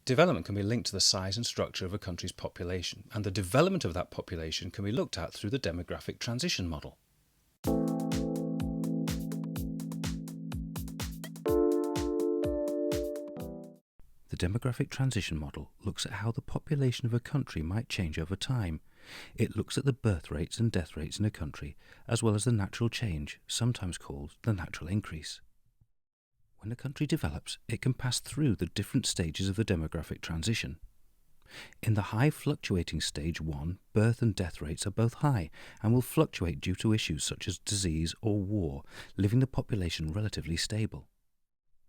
Development can be linked to the size and structure of a country's population, and the development of that population can be looked at through the demographic transition model. The demographic transition model looks at how the population of a country might change over time. It looks at the birth rates and death rates in a country, as well as the natural change, sometimes called the natural increase. When a country develops, it can pass through the different stages of the demographic transition. In the high fluctuating stage 1, birth and death rates are both high and will fluctuate due to issues such as disease or war, leaving the population relatively stable.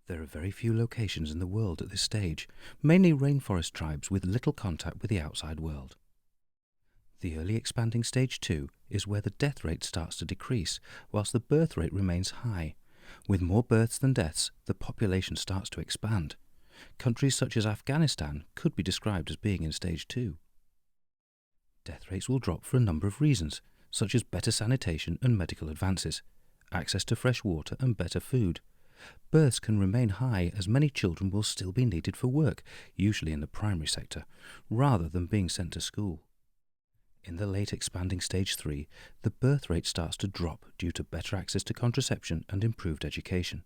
There are very few locations in the world at this stage, mainly rainforest tribes with little contact with the outside world. The early expanding stage 2 is where the death rate starts to decrease, whilst the birth rate remains high. With more births than deaths, the population starts to expand. Countries such as Afghanistan could be described as being in stage 2. Death rates will drop for a number of reasons, such as better sanitation and medical advances, access to fresh water and better food. Births can remain high as many children will still be needed for work, usually in the primary sector, rather than being sent to school. In the late expanding stage 3, the birth rate starts to drop due to better access to contraception and improved education.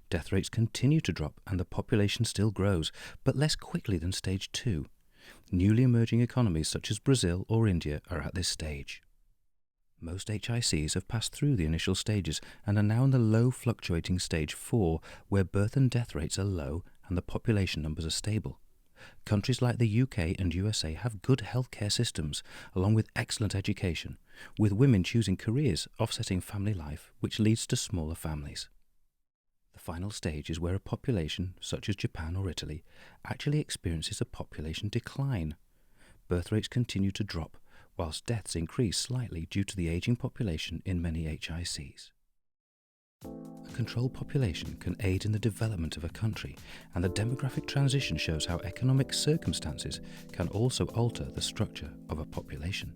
Death rates continue to drop and the population still grows, but less quickly than stage 2. Newly emerging economies such as Brazil or India are at this stage. Most HICs have passed through the initial stages and are now in the low fluctuating stage 4, where birth and death rates are low and the population numbers are stable. Countries like the UK and USA have good healthcare systems, along with excellent education, with women choosing careers offsetting family life, which leads to smaller families. The final stage is where a population, such as Japan or Italy, actually experiences a population decline. Birth rates continue to drop, whilst deaths increase slightly due to the ageing population in many HICs. A controlled population can aid in the development of a country, and the demographic transition shows how economic circumstances can also alter the structure of a population.